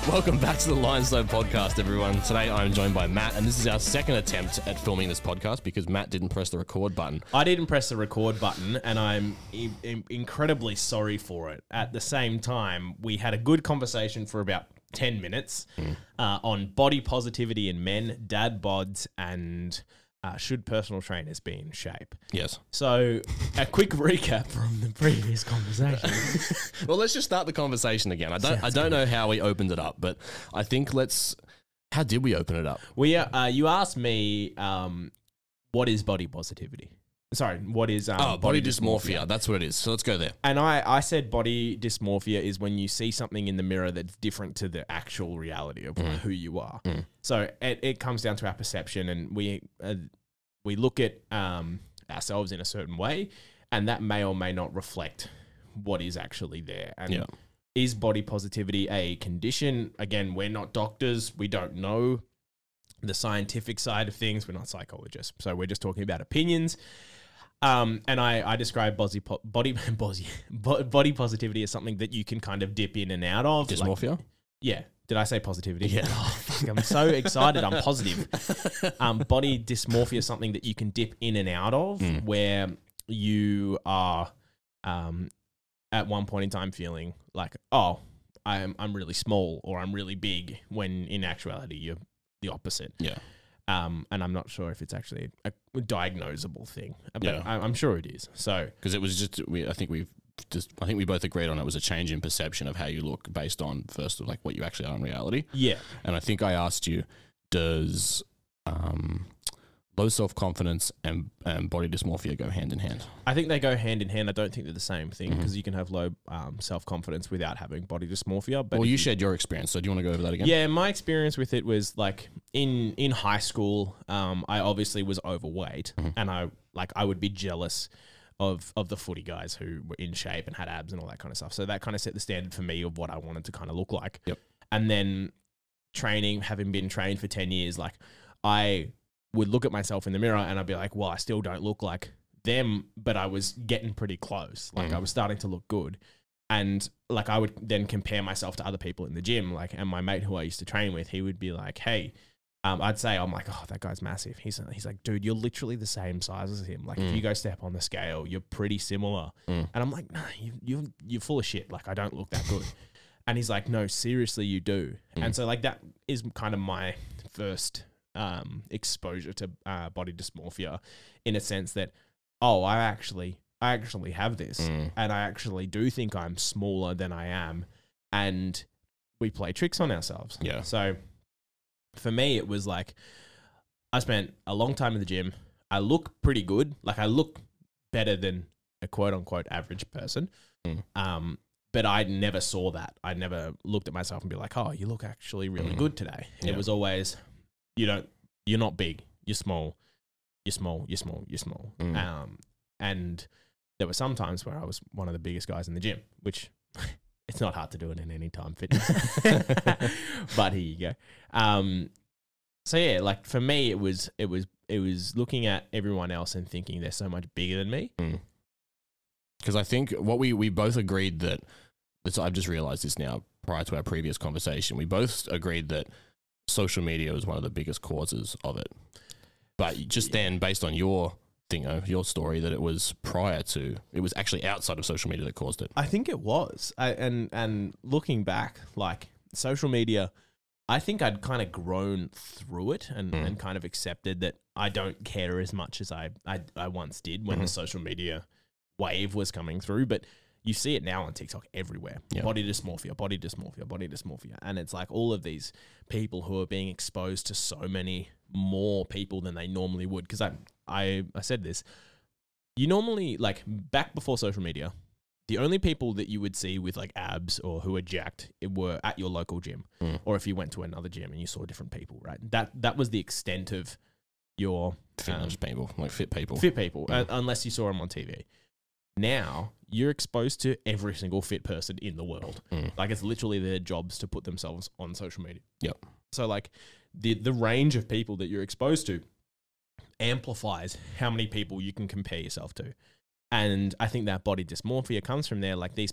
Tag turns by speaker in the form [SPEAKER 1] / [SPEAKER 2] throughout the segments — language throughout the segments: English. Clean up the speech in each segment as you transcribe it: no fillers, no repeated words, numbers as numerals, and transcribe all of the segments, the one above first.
[SPEAKER 1] Welcome back to the Lionstone podcast, everyone. Today I'm joined by Matt, and this is our second attempt at filming this podcast because Matt didn't press the record button.
[SPEAKER 2] I didn't press the record button, and I'm incredibly sorry for it. At the same time, we had a good conversation for about 10 minutes on body positivity in men, dad bods, and should personal trainers be in shape?
[SPEAKER 1] Yes.
[SPEAKER 2] So, a quick recap from the previous conversation.
[SPEAKER 1] Well, let's just start the conversation again. I don't know how we opened it up, but I think how did we open it up?
[SPEAKER 2] You asked me, what is body positivity? Sorry, what is
[SPEAKER 1] body dysmorphia? That's what it is. So let's go there.
[SPEAKER 2] And I said body dysmorphia is when you see something in the mirror that's different to the actual reality of who you are. So it comes down to our perception, and we look at ourselves in a certain way, and that may or may not reflect what is actually there. And is body positivity a condition? Again, we're not doctors. We don't know the scientific side of things. We're not psychologists. So we're just talking about opinions. And I describe body positivity as something that you can kind of dip in and out of.
[SPEAKER 1] Dysmorphia?
[SPEAKER 2] Yeah. Did I say positivity?
[SPEAKER 1] Yeah.
[SPEAKER 2] Oh, fuck, I'm so excited. I'm positive. Body dysmorphia is something that you can dip in and out of where you are at one point in time feeling like, oh, I'm really small or I'm really big, when in actuality you're the opposite.
[SPEAKER 1] Yeah.
[SPEAKER 2] And I'm not sure if it's actually a diagnosable thing, but I'm sure it is. So,
[SPEAKER 1] because it was just, I think we both agreed on it was a change in perception of how you look based on first of like what you actually are in reality.
[SPEAKER 2] Yeah.
[SPEAKER 1] And I think I asked you, does low self-confidence and body dysmorphia go hand in hand?
[SPEAKER 2] I think they go hand in hand. I don't think they're the same thing, because you can have low self-confidence without having body dysmorphia. But
[SPEAKER 1] well, you shared your experience, so do you want to go over that again?
[SPEAKER 2] Yeah, my experience with it was like in high school, I obviously was overweight, and I would be jealous of the footy guys who were in shape and had abs and all that kind of stuff. So that kind of set the standard for me of what I wanted to kind of look like.
[SPEAKER 1] Yep.
[SPEAKER 2] And then training, having been trained for 10 years, like I would look at myself in the mirror and I'd be like, well, I still don't look like them, but I was getting pretty close. Like I was starting to look good. And like I would then compare myself to other people in the gym. Like, and my mate who I used to train with, he would be like, hey, I'd say, I'm like, oh, that guy's massive. He's like, dude, you're literally the same size as him. Like if you go step on the scale, you're pretty similar. And I'm like, nah, you're full of shit. Like I don't look that good. And he's like, no, seriously, you do. And so like that is kind of my first exposure to body dysmorphia, in a sense that, oh, I actually have this, and I actually do think I'm smaller than I am, and we play tricks on ourselves.
[SPEAKER 1] Yeah.
[SPEAKER 2] So for me, it was like I spent a long time in the gym. I look pretty good. Like I look better than a quote unquote average person. But I never saw that. I never looked at myself and be like, oh, you look actually really good today.
[SPEAKER 1] Yeah.
[SPEAKER 2] It was always, you're not big. You're small. You're small. And there were some times where I was one of the biggest guys in the gym, which it's not hard to do it in Anytime Fitness. But here you go. So yeah, like for me, it was looking at everyone else and thinking they're so much bigger than me.
[SPEAKER 1] Because I think what we both agreed that, I've just realized this now prior to our previous conversation, we both agreed that social media was one of the biggest causes of it. But just then, based on your your story, that it was actually outside of social media that caused it.
[SPEAKER 2] I think it was. And looking back, like social media, I think I'd kind of grown through it and kind of accepted that I don't care as much as I once did when the social media wave was coming through. But you see it now on TikTok everywhere. Yeah. Body dysmorphia. And it's like all of these people who are being exposed to so many more people than they normally would. Because I said this, you normally, like back before social media, the only people that you would see with like abs or who are jacked were at your local gym. Or if you went to another gym and you saw different people, right? That was the extent of your
[SPEAKER 1] fitness people, like fit people.
[SPEAKER 2] Unless you saw them on TV. Now you're exposed to every single fit person in the world. Like it's literally their jobs to put themselves on social media.
[SPEAKER 1] Yep.
[SPEAKER 2] So like the range of people that you're exposed to amplifies how many people you can compare yourself to. And I think that body dysmorphia comes from there. Like these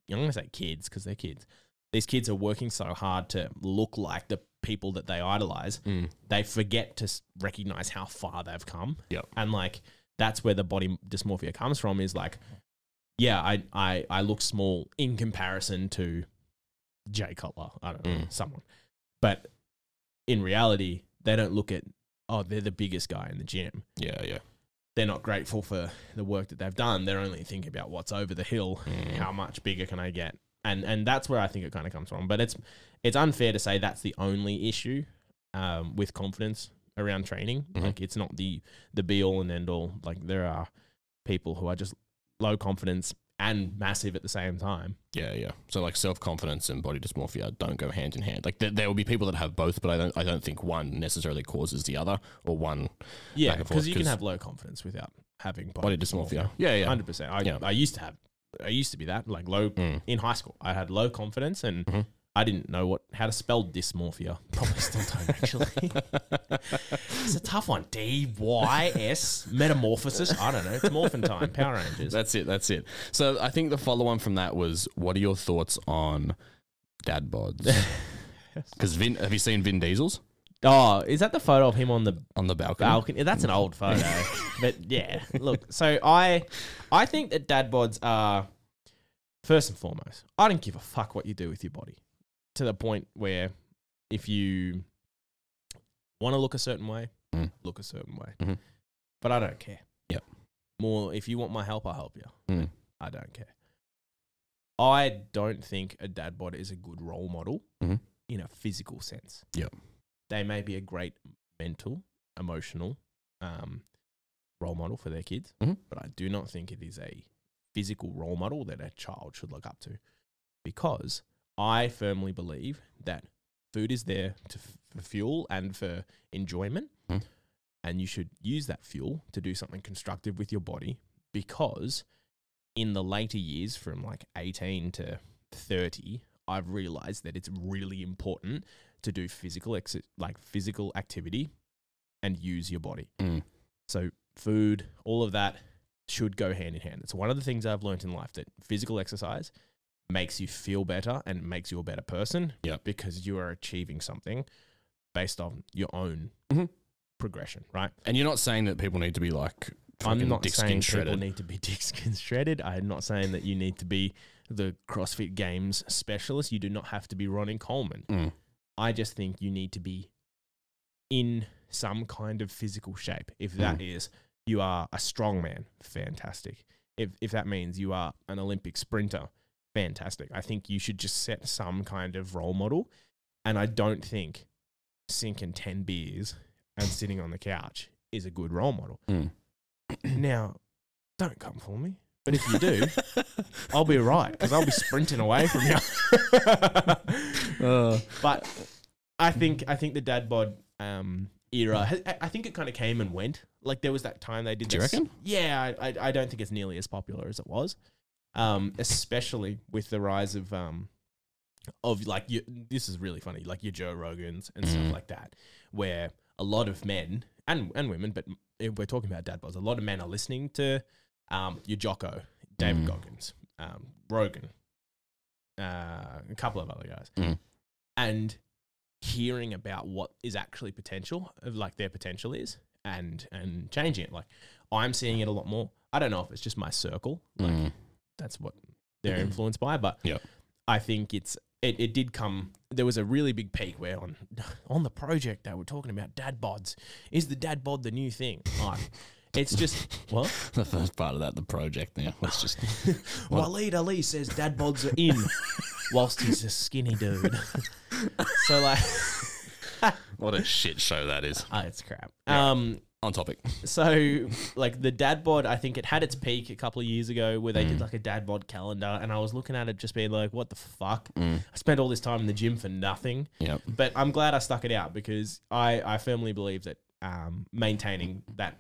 [SPEAKER 2] I'm going to say kids because they're kids. these kids are working so hard to look like the people that they idolize, they forget to recognize how far they've come.
[SPEAKER 1] Yep.
[SPEAKER 2] And like, that's where the body dysmorphia comes from, is like, yeah, I look small in comparison to Jay Cutler. I don't know, someone. But in reality, they don't look at, oh, they're the biggest guy in the gym.
[SPEAKER 1] Yeah, yeah.
[SPEAKER 2] They're not grateful for the work that they've done. They're only thinking about what's over the hill. How much bigger can I get? And that's where I think it kind of comes from. But it's unfair to say that's the only issue with confidence around training. Like, it's not the be all and end all. Like, there are people who are just low confidence and massive at the same time.
[SPEAKER 1] Yeah, yeah. So like self-confidence and body dysmorphia don't go hand in hand. Like there will be people that have both, but I don't think one necessarily causes the other, or one.
[SPEAKER 2] Yeah, because you can have low confidence without having body dysmorphia.
[SPEAKER 1] Yeah, yeah.
[SPEAKER 2] 100%. I used to be that, like, low in high school. I had low confidence, and I didn't know how to spell dysmorphia. Probably still don't, actually. It's a tough one. D-Y-S, metamorphosis. I don't know. It's morphin' time. Power Rangers.
[SPEAKER 1] That's it. So I think the follow-on from that was, what are your thoughts on dad bods? Because have you seen Vin Diesel's?
[SPEAKER 2] Oh, is that the photo of him on the
[SPEAKER 1] balcony?
[SPEAKER 2] That's an old photo. But yeah, look. So I think that dad bods are, first and foremost, I don't give a fuck what you do with your body. To the point where if you want to look a certain way, look a certain way. But I don't care.
[SPEAKER 1] Yep.
[SPEAKER 2] More, if you want my help, I'll help you. I don't care. I don't think a dad bod is a good role model in a physical sense.
[SPEAKER 1] Yep.
[SPEAKER 2] They may be a great mental, emotional role model for their kids, but I do not think it is a physical role model that a child should look up to, because I firmly believe that food is there for fuel and for enjoyment, and you should use that fuel to do something constructive with your body, because in the later years, from like 18 to 30, I've realized that it's really important to do physical activity and use your body. So food, all of that should go hand in hand. It's one of the things I've learned in life, that physical exercise makes you feel better and makes you a better person, because you are achieving something based on your own progression, right?
[SPEAKER 1] And you're not saying that people need to be like,
[SPEAKER 2] I'm not saying people need to be dick skin shredded. I'm not saying that you need to be the CrossFit Games specialist. You do not have to be Ronnie Coleman. I just think you need to be in some kind of physical shape. If that is, you are a strong man, fantastic. If that means you are an Olympic sprinter, fantastic. I think you should just set some kind of role model. And I don't think sinking 10 beers and sitting on the couch is a good role model. Now, don't come for me. But if you do, I'll be right, because I'll be sprinting away from you. But I think the dad bod era, I think it kind of came and went. Like, there was that time they did
[SPEAKER 1] Do you reckon?
[SPEAKER 2] Yeah, I don't think it's nearly as popular as it was. Especially with the rise of like, this is really funny, like your Joe Rogans and stuff like that, where a lot of men and women, but if we're talking about dad bods, a lot of men are listening to your Jocko, David Goggins, Rogan, a couple of other guys, and hearing about what is actually potential, like their potential is, and changing it. Like, I'm seeing it a lot more. I don't know if it's just my circle, like that's what they're influenced by, but I think it did come. There was a really big peak where on the project they were talking about dad bods. Is the dad bod the new thing? It's just, what?
[SPEAKER 1] The first part of that, the project now. Let's just...
[SPEAKER 2] Waleed Ali says dad bods are in, whilst he's a skinny dude. So, like...
[SPEAKER 1] What a shit show that is.
[SPEAKER 2] It's crap.
[SPEAKER 1] Yeah. On topic.
[SPEAKER 2] So, like, the dad bod, I think it had its peak a couple of years ago, where they did, like, a dad bod calendar, and I was looking at it just being like, what the fuck? I spent all this time in the gym for nothing.
[SPEAKER 1] Yep.
[SPEAKER 2] But I'm glad I stuck it out, because I firmly believe that maintaining that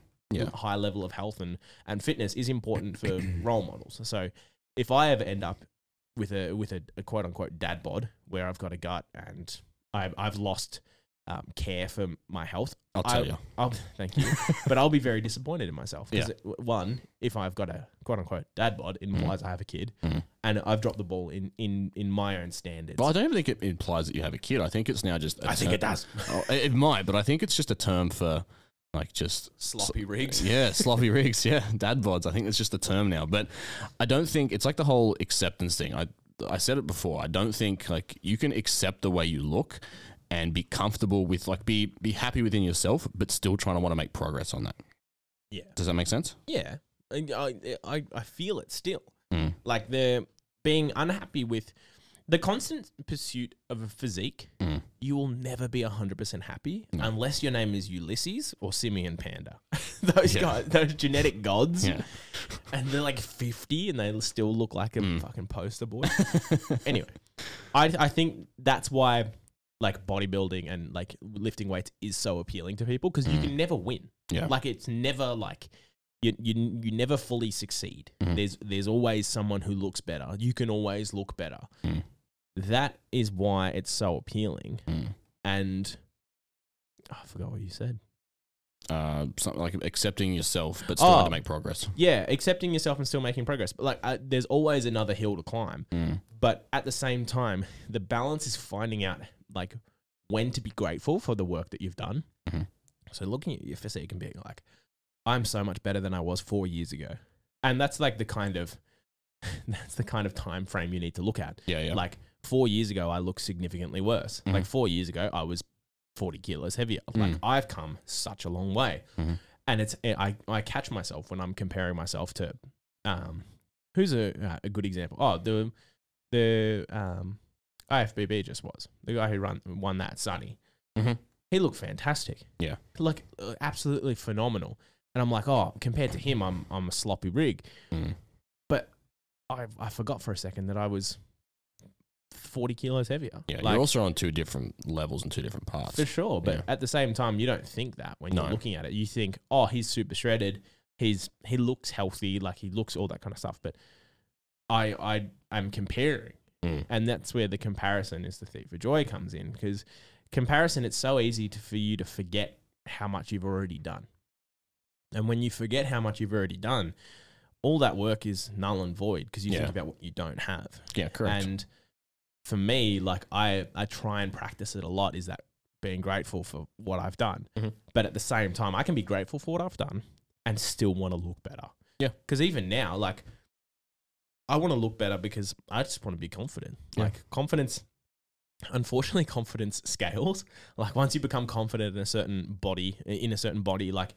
[SPEAKER 2] high level of health and fitness is important for role models. So if I ever end up with a quote unquote dad bod where I've got a gut and I've lost care for my health,
[SPEAKER 1] I'll tell you.
[SPEAKER 2] Thank you. But I'll be very disappointed in myself, because one, if I've got a quote unquote dad bod, it implies I have a kid. And I've dropped the ball in my own standards.
[SPEAKER 1] But I don't even think it implies that you have a kid. I think it's now just.
[SPEAKER 2] I think it does.
[SPEAKER 1] Oh, it might, but I think it's just a term for like just
[SPEAKER 2] Sloppy rigs.
[SPEAKER 1] Yeah, sloppy rigs. Yeah, dad bods. I think it's just a term now. But I don't think it's like the whole acceptance thing. I said it before. I don't think like you can accept the way you look and be comfortable with like be happy within yourself, but still trying to want to make progress on that.
[SPEAKER 2] Yeah.
[SPEAKER 1] Does that make sense?
[SPEAKER 2] Yeah. I feel it still.
[SPEAKER 1] Mm.
[SPEAKER 2] Like they're being unhappy with the constant pursuit of a physique.
[SPEAKER 1] Mm.
[SPEAKER 2] You will never be 100% happy unless your name is Ulysses or Simeon Panda. Those guys, those genetic gods.
[SPEAKER 1] Yeah.
[SPEAKER 2] And they're like 50 and they still look like a fucking poster boy. Anyway, I think that's why like bodybuilding and like lifting weights is so appealing to people because you can never win.
[SPEAKER 1] Yeah.
[SPEAKER 2] Like it's never like you never fully succeed. There's always someone who looks better. You can always look better. That is why it's so appealing. And I forgot what you said.
[SPEAKER 1] Something like accepting yourself, but still to make progress.
[SPEAKER 2] Yeah, accepting yourself and still making progress. But like, there's always another hill to climb. But at the same time, the balance is finding out like when to be grateful for the work that you've done. So looking at your physique and being like, I'm so much better than I was 4 years ago, and that's like the kind of time frame you need to look at.
[SPEAKER 1] Yeah.
[SPEAKER 2] Like 4 years ago, I looked significantly worse. Like 4 years ago, I was 40 kilos heavier. Like I've come such a long way. And I catch myself when I'm comparing myself to, who's a good example? Oh, the IFBB just was. The guy who won that, Sonny. He looked fantastic.
[SPEAKER 1] Yeah.
[SPEAKER 2] Like absolutely phenomenal. And I'm like, oh, compared to him, I'm a sloppy rig. But I forgot for a second that I was 40 kilos heavier.
[SPEAKER 1] Yeah,
[SPEAKER 2] like,
[SPEAKER 1] you're also on two different levels and two different paths.
[SPEAKER 2] For sure. But at the same time, you don't think that when you're looking at it. You think, oh, he's super shredded. He looks healthy. Like he looks all that kind of stuff. But I'm comparing. And that's where the comparison is the thief of joy comes in. Because comparison, it's so easy for you to forget how much you've already done. And when you forget how much you've already done, all that work is null and void because you think about what you don't have.
[SPEAKER 1] Yeah, correct.
[SPEAKER 2] And for me, like I try and practice it a lot, is that being grateful for what I've done. But at the same time, I can be grateful for what I've done and still want to look better. Yeah. Because even now, like I want to look better because I just want to be confident.
[SPEAKER 1] Yeah.
[SPEAKER 2] Like confidence, unfortunately, confidence scales. Like once you become confident in a certain body, like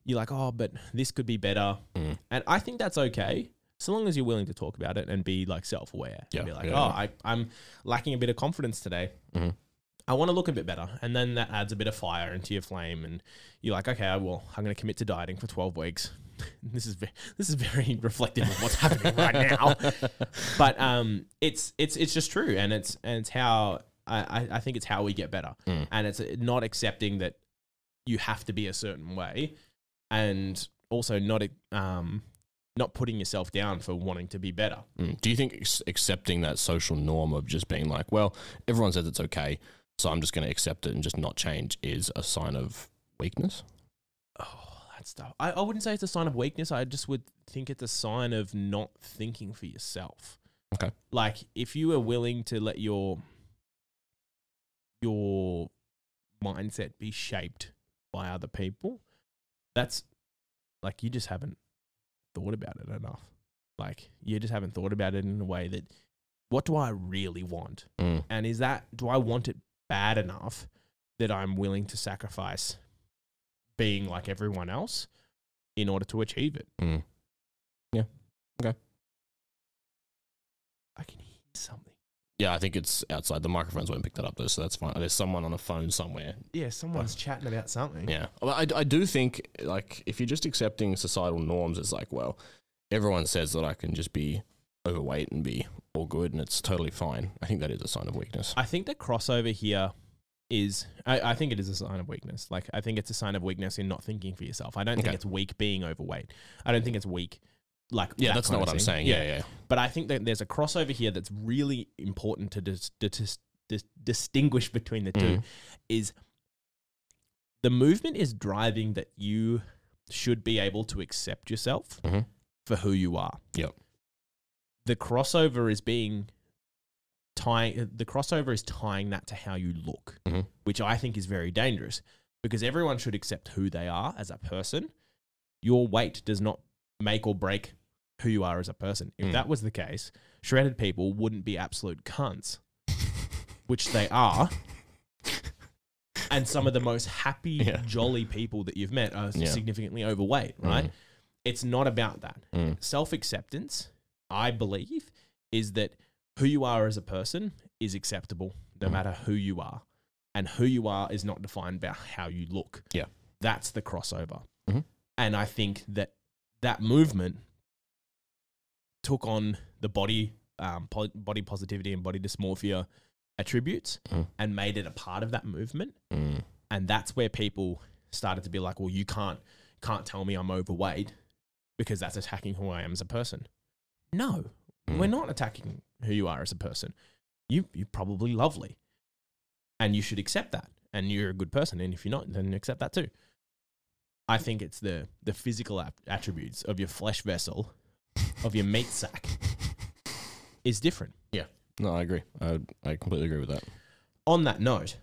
[SPEAKER 2] you're like, oh, but this could be better. And I think that's okay. So long as you're willing to talk about it and be like self-aware.
[SPEAKER 1] Yeah.
[SPEAKER 2] And be like, I'm lacking a bit of confidence today. I want to look a bit better. And then that adds a bit of fire into your flame. And you're like, okay, I'm going to commit to dieting for 12 weeks. This is very reflective of what's happening right now. But it's just true. And it's how I think it's how we get better. And it's not accepting that you have to be a certain way, and also not putting yourself down for wanting to be better.
[SPEAKER 1] Do you think accepting that social norm of just being like, well, everyone says it's okay, so I'm just going to accept it and just not change is a sign of weakness?
[SPEAKER 2] Oh, that's tough. I wouldn't say it's a sign of weakness. I just would think it's a sign of not thinking for yourself.
[SPEAKER 1] Okay.
[SPEAKER 2] Like if you are willing to let your mindset be shaped by other people, that's like you just haven't thought about it enough. Like you just haven't thought about it in a way that, what do I really want? And do I want it bad enough that I'm willing to sacrifice being like everyone else in order to achieve it?
[SPEAKER 1] Yeah. Okay.
[SPEAKER 2] I can hear something.
[SPEAKER 1] Yeah, I think it's outside. The microphones won't pick that up though, so that's fine. There's someone on a phone somewhere.
[SPEAKER 2] Yeah, someone's chatting about something.
[SPEAKER 1] Yeah. Well, I do think, like, if you're just accepting societal norms, it's like, well, everyone says that I can just be overweight and be all good and it's totally fine. I think that is a sign of weakness.
[SPEAKER 2] I think the crossover here is, I think it is a sign of weakness. Like, I think it's a sign of weakness in not thinking for yourself. I don't think it's weak being overweight. I don't think it's weak. Like,
[SPEAKER 1] yeah, that's not what I'm saying. Yeah.
[SPEAKER 2] But I think that there's a crossover here that's really important to distinguish between the two. Is the movement is driving that you should be able to accept yourself for who you are.
[SPEAKER 1] Yep.
[SPEAKER 2] the crossover is tying that to how you look, which I think is very dangerous, because everyone should accept who they are as a person. Your weight does not make or break who you are as a person. If that was the case, shredded people wouldn't be absolute cunts, which they are. And some of the most happy, jolly people that you've met are significantly overweight, right? It's not about that. Self-acceptance, I believe, is that who you are as a person is acceptable no matter who you are. And who you are is not defined by how you look. Yeah. That's the crossover. And I think that movement took on the body positivity and body dysmorphia attributes and made it a part of that movement. And that's where people started to be like, well, you can't tell me I'm overweight because that's attacking who I am as a person. No, we're not attacking who you are as a person. You're probably lovely. And you should accept that. And you're a good person. And if you're not, then accept that too. I think it's the physical attributes of your flesh vessel, of your meat sack, is different.
[SPEAKER 1] Yeah. No, I agree. I completely agree with that.
[SPEAKER 2] On that note,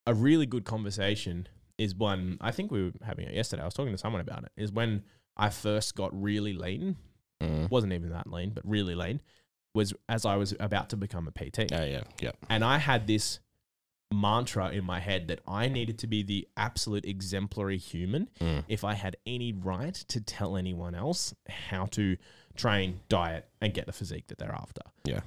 [SPEAKER 2] a really good conversation is one, I think we were having it yesterday. I was talking to someone about it, is when I first got really lean. Wasn't even that lean, but really lean, was as I was about to become a PT.
[SPEAKER 1] Yeah.
[SPEAKER 2] And I had this mantra in my head that I needed to be the absolute exemplary human if I had any right to tell anyone else how to train, diet, and get the physique that they're after.
[SPEAKER 1] Yeah.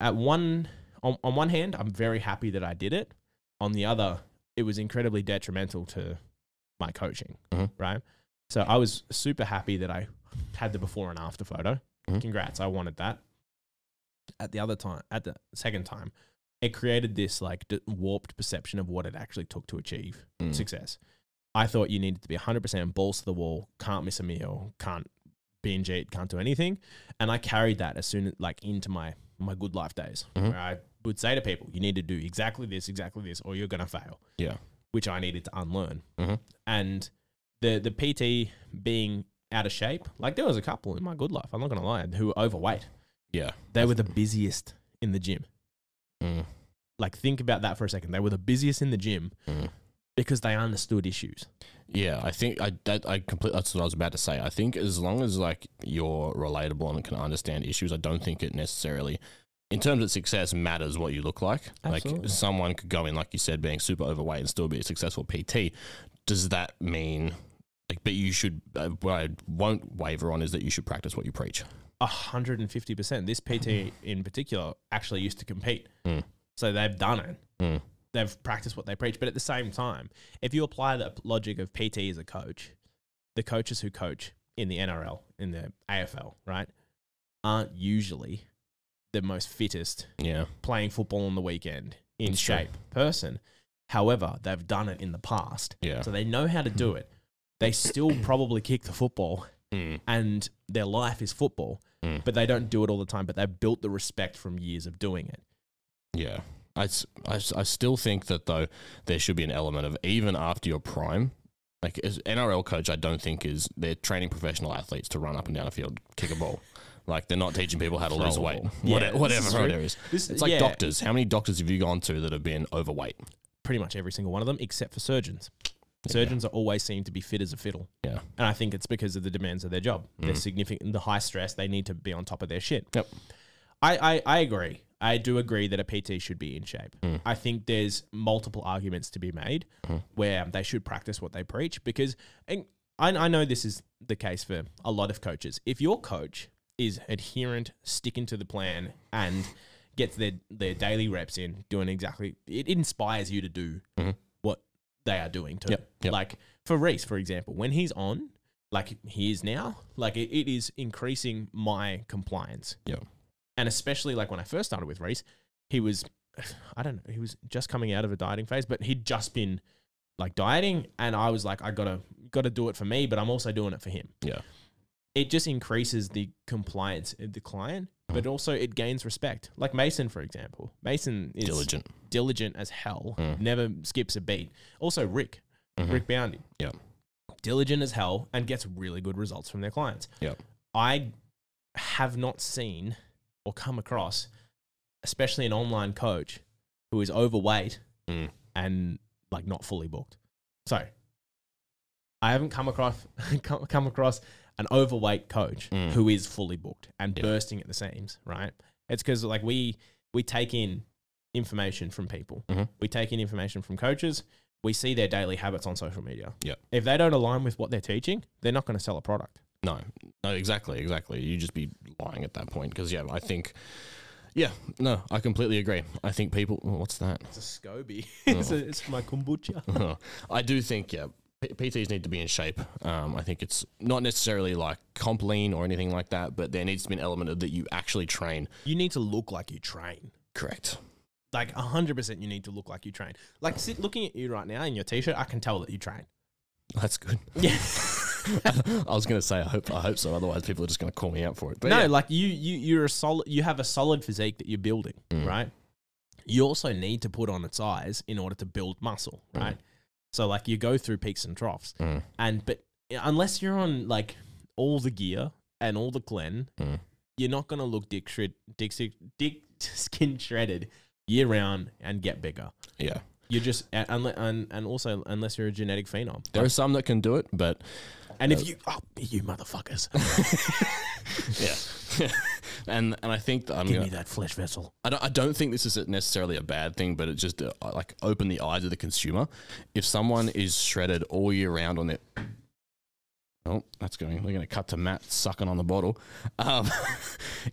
[SPEAKER 2] On one hand, I'm very happy that I did it. On the other, it was incredibly detrimental to my coaching, right? So I was super happy that I had the before and after photo. Congrats, I wanted that. At the second time, it created this like warped perception of what it actually took to achieve success. I thought you needed to be 100% balls to the wall, can't miss a meal, can't binge eat, can't do anything. And I carried that as soon as like into my good life days, where I would say to people, you need to do exactly this, or you're going to fail. Yeah. Which I needed to unlearn. And the PT being out of shape, like there was a couple in my good life, I'm not going to lie, who were overweight. Yeah. They were the busiest in the gym. Like think about that for a second. They were the busiest in the gym because they understood issues.
[SPEAKER 1] Yeah, I think that's what I was about to say. I think as long as like you're relatable and can understand issues, I don't think it necessarily, in terms of success, matters what you look like. Absolutely. Like someone could go in, like you said, being super overweight and still be a successful PT. Does that mean, like, but you should, what I won't waver on is that you should practice what you preach.
[SPEAKER 2] 150%. This PT in particular actually used to compete. So they've done it. They've practiced what they preach. But at the same time, if you apply the logic of PT as a coach, the coaches who coach in the NRL, in the AFL, right, aren't usually the most fittest playing football on the weekend in shape person. However, they've done it in the past. So they know how to do it. They still probably kick the football and their life is football, but they don't do it all the time. But they've built the respect from years of doing it. Yeah.
[SPEAKER 1] I still think that, though, there should be an element of, even after your prime, like as NRL coach, I don't think they're training professional athletes to run up and down a field, kick a ball. Like they're not teaching people how to lose weight, whatever it is. It's like doctors. How many doctors have you gone to that have been overweight?
[SPEAKER 2] Pretty much every single one of them, except for surgeons. Surgeons are always seem to be fit as a fiddle. Yeah. And I think it's because of the demands of their job. They're significant, the high stress, they need to be on top of their shit. Yep. I agree. I do agree that a PT should be in shape. I think there's multiple arguments to be made where they should practice what they preach, because I know this is the case for a lot of coaches. If your coach is adherent, sticking to the plan, and gets their daily reps in, doing exactly, it inspires you to do what they are doing too. Yep. Like for Reese, for example, when he's on, like he is now, like it is increasing my compliance. Yep. And especially like when I first started with Reese, he was, I don't know, he was just coming out of a dieting phase, but he'd just been like dieting, and I was like, I gotta do it for me, but I'm also doing it for him. Yeah. It just increases the compliance of the client, but also it gains respect. Like Mason, for example. Mason is diligent as hell, never skips a beat. Also Rick Boundy. Yeah. Diligent as hell and gets really good results from their clients. Yeah. I have not seen or come across, especially an online coach who is overweight and like not fully booked. So I haven't come across an overweight coach who is fully booked and bursting at the seams, right? It's because like we take in information from people. We take in information from coaches. We see their daily habits on social media.
[SPEAKER 1] Yeah.
[SPEAKER 2] If they don't align with what they're teaching, they're not going to sell a product.
[SPEAKER 1] No, exactly. You just be lying at that point because, I think, I completely agree. I think people, what's that?
[SPEAKER 2] It's a SCOBY. It's my kombucha.
[SPEAKER 1] I do think, PTs need to be in shape. I think it's not necessarily like comp lean or anything like that, but there needs to be an element of that you actually train.
[SPEAKER 2] You need to look like you train.
[SPEAKER 1] Correct.
[SPEAKER 2] Like 100% you need to look like you train. Like looking at you right now in your t-shirt, I can tell that you train.
[SPEAKER 1] That's good.
[SPEAKER 2] Yeah.
[SPEAKER 1] I was going to say, I hope so. Otherwise people are just going to call me out for it. But
[SPEAKER 2] no, like you have a solid physique that you're building, right? You also need to put on its size in order to build muscle, right? So like you go through peaks and troughs, but unless you're on like all the gear and all the glen, you're not going to look dick skin shredded year round and get bigger. Yeah. You're just and also unless you're a genetic phenom.
[SPEAKER 1] There are some that can do it, but
[SPEAKER 2] if you motherfuckers,
[SPEAKER 1] and I think that
[SPEAKER 2] give me that flesh vessel.
[SPEAKER 1] I don't think this is necessarily a bad thing, but it just like open the eyes of the consumer. If someone is shredded all year round on their we're going to cut to Matt sucking on the bottle.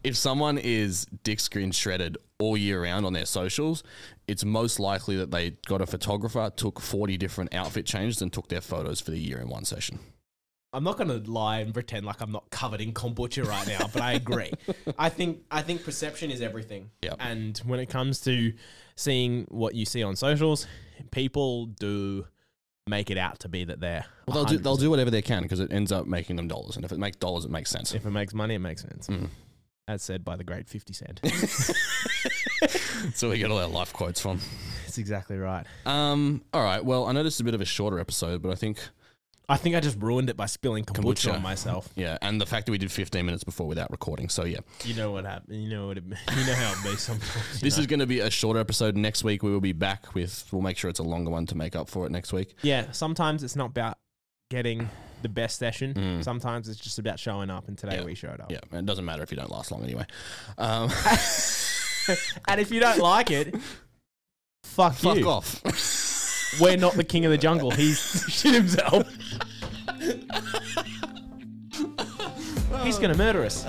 [SPEAKER 1] If someone is dick skin shredded all year round on their socials, it's most likely that they got a photographer, took 40 different outfit changes and took their photos for the year in one session.
[SPEAKER 2] I'm not going to lie and pretend like I'm not covered in kombucha right now, but I agree. I think perception is everything. Yep. And when it comes to seeing what you see on socials, people do make it out to be that they're...
[SPEAKER 1] Well, they'll do whatever they can because it ends up making them dollars. And if it makes dollars, it makes sense.
[SPEAKER 2] If it makes money, it makes sense. As said by the great 50 Cent.
[SPEAKER 1] So we get all our life quotes from.
[SPEAKER 2] That's exactly right.
[SPEAKER 1] All right. Well, I know this is a bit of a shorter episode, but I think
[SPEAKER 2] I just ruined it by spilling kombucha on myself.
[SPEAKER 1] Yeah, and the fact that we did 15 minutes before without recording. So yeah,
[SPEAKER 2] you know what happened. You know how it be sometimes.
[SPEAKER 1] This is going to be a shorter episode. Next week we will be back with. We'll make sure it's a longer one to make up for it next week.
[SPEAKER 2] Yeah, sometimes it's not about getting the best session. Sometimes it's just about showing up. And today we showed up.
[SPEAKER 1] Yeah, and it doesn't matter if you don't last long anyway.
[SPEAKER 2] And if you don't like it, fuck you.
[SPEAKER 1] Fuck off.
[SPEAKER 2] We're not the king of the jungle. He's shit himself. He's going to murder us.